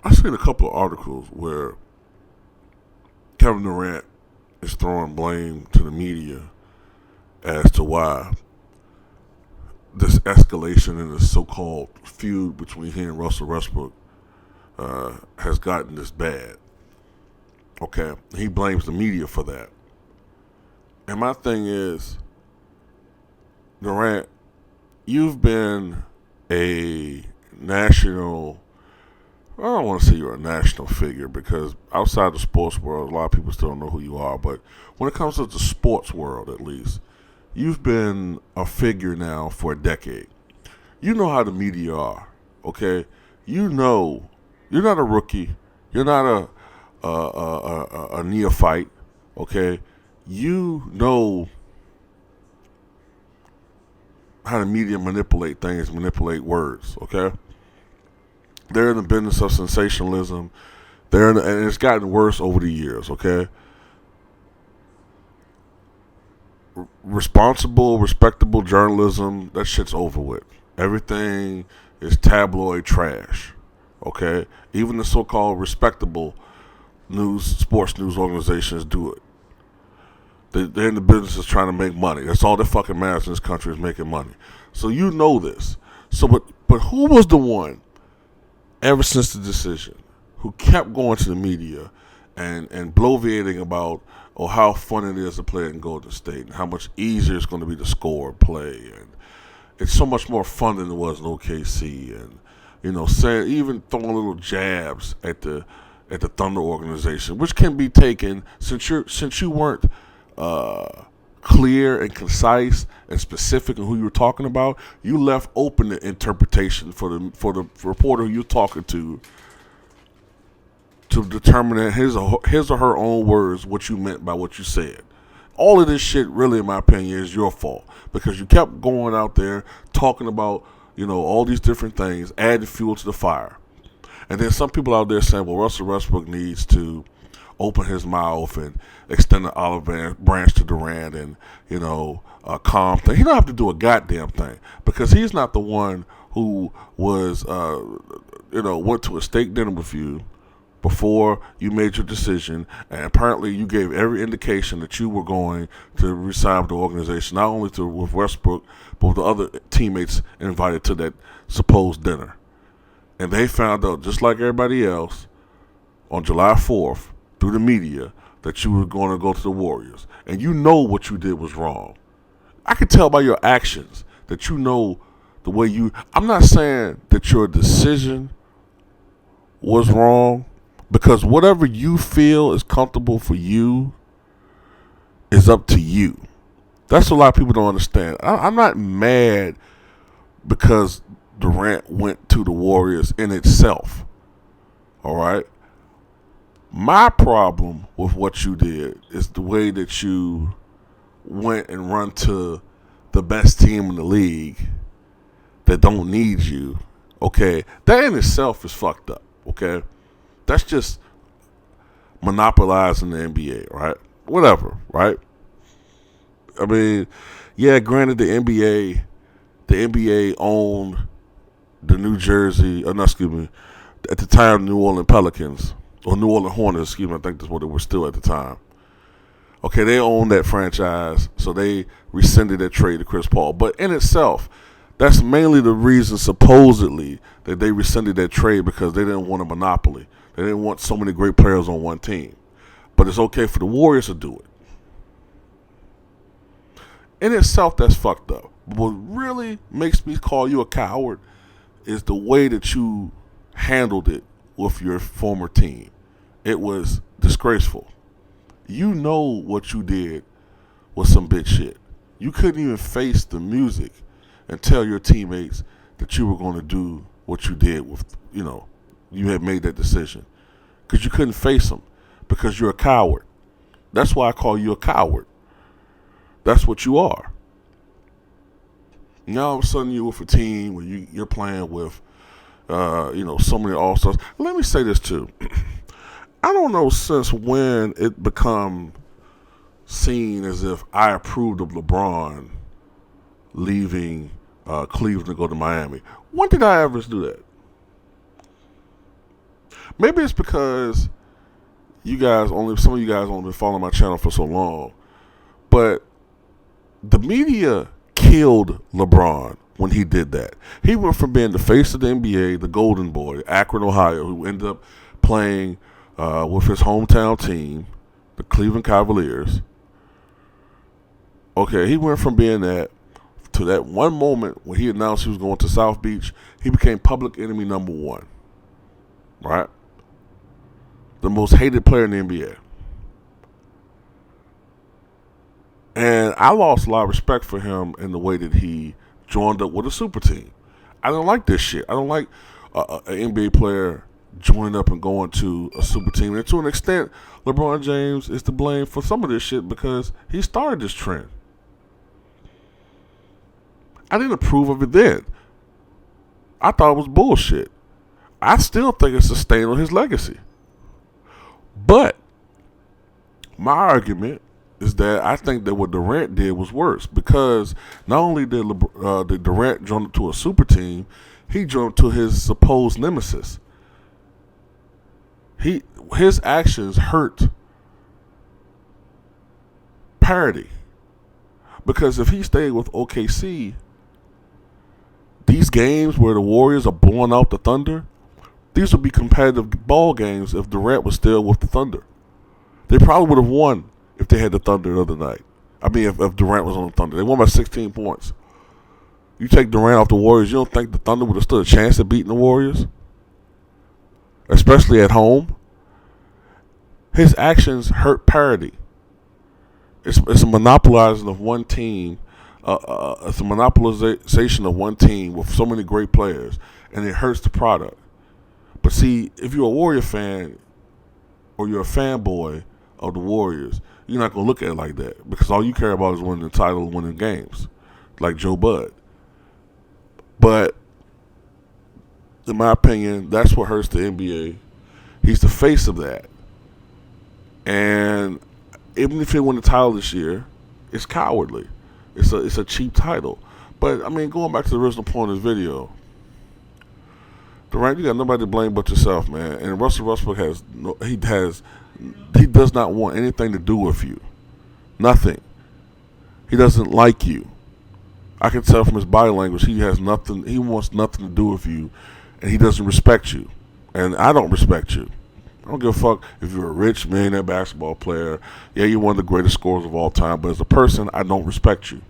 I seen a couple of articles where Kevin Durant is throwing blame to the media as to why this escalation in the so-called feud between he and Russell Westbrook has gotten this bad. Okay, he blames the media for that. And my thing is, Durant, you've been a national. I don't want to say you're a national figure because outside the sports world, a lot of people still don't know who you are. But when it comes to the sports world, at least, you've been a figure now for a decade. You know how the media are, okay? You know, you're not a rookie. You're not a neophyte, okay? You know how the media manipulate things, manipulate words, okay? They're in the business of sensationalism. And it's gotten worse over the years, okay? Responsible, respectable journalism, that shit's over with. Everything is tabloid trash, okay? Even the so-called respectable sports news organizations do it. They're in the business of trying to make money. That's all that fucking matters in this country is making money. So you know this. But who was the one ever since the decision who kept going to the media and bloviating about how fun it is to play in Golden State and how much easier it's going to be to score and play, and it's so much more fun than it was in OKC, and saying, even throwing little jabs at the Thunder organization, which can be taken since you weren't clear and concise and specific in who you were talking about. You left open the interpretation for the reporter who you're talking to determine in his or her own words what you meant by what you said. All of this shit, really, in my opinion, is your fault because you kept going out there talking about all these different things, adding fuel to the fire. And then some people out there saying, well, Russell Westbrook needs to open his mouth and extend the olive branch to Durant and, calm thing. He don't have to do a goddamn thing because he's not the one who was, went to a steak dinner with you before you made your decision, and apparently you gave every indication that you were going to resign with the organization, not only with Westbrook, but with the other teammates invited to that supposed dinner. And they found out, just like everybody else, on July 4th, through the media, that you were going to go to the Warriors. And you know what you did was wrong. I could tell by your actions that you know the way you... I'm not saying that your decision was wrong, because whatever you feel is comfortable for you is up to you. That's what a lot of people don't understand. I'm not mad because Durant went to the Warriors in itself. All right? My problem with what you did is the way that you went and run to the best team in the league that don't need you. Okay? That in itself is fucked up. Okay? That's just monopolizing the NBA, right? Whatever, right? I mean, yeah, granted the NBA owned the New Jersey, at the time, New Orleans Pelicans, or New Orleans Hornets, I think that's what they were still at the time. Okay, they owned that franchise, so they rescinded that trade to Chris Paul. But in itself, that's mainly the reason, supposedly, that they rescinded that trade, because they didn't want a monopoly. They didn't want so many great players on one team. But it's okay for the Warriors to do it. In itself, that's fucked up. But what really makes me call you a coward is the way that you handled it with your former team. It was disgraceful. You know what you did was some bitch shit. You couldn't even face the music and tell your teammates that you were going to do what you did with, you had made that decision. Because you couldn't face them. Because you're a coward. That's why I call you a coward. That's what you are. Now all of a sudden you're with a team where you're playing with, so many all-stars. Let me say this too. I don't know since when it become seen as if I approved of LeBron leaving Cleveland to go to Miami. When did I ever do that? Maybe it's because some of you guys only been following my channel for so long, but the media killed LeBron when he did that. He went from being the face of the NBA, the golden boy, Akron, Ohio, who ended up playing with his hometown team, the Cleveland Cavaliers. Okay, he went from being that to that one moment when he announced he was going to South Beach. He became public enemy number one, right? The most hated player in the NBA. And I lost a lot of respect for him in the way that he joined up with a super team. I don't like this shit. I don't like an NBA player joining up and going to a super team. And to an extent, LeBron James is to blame for some of this shit because he started this trend. I didn't approve of it then. I thought it was bullshit. I still think it's a stain on his legacy. But my argument is that I think that what Durant did was worse because not only did Durant join up to a super team, he joined to his supposed nemesis. His actions hurt parity because if he stayed with OKC, these games where the Warriors are blowing out the Thunder, these would be competitive ball games if Durant was still with the Thunder. They probably would have won if they had the Thunder the other night. I mean, if Durant was on the Thunder. They won by 16 points. You take Durant off the Warriors, you don't think the Thunder would have stood a chance at beating the Warriors? Especially at home? His actions hurt parity. It's a monopolizing of one team. It's a monopolization of one team with so many great players, and it hurts the product. But see, if you're a Warrior fan or you're a fanboy of the Warriors, you're not going to look at it like that because all you care about is winning the title and winning games, like Joe Bud. But in my opinion, that's what hurts the NBA. He's the face of that. And even if he win the title this year, it's cowardly. It's a cheap title. But, I mean, going back to the original point of this video, Durant, you got nobody to blame but yourself, man. And Russell Westbrook he does not want anything to do with you. Nothing. He doesn't like you. I can tell from his body language he wants nothing to do with you, and he doesn't respect you. And I don't respect you. I don't give a fuck if you're a rich millionaire basketball player. Yeah, you're one of the greatest scorers of all time, but as a person, I don't respect you.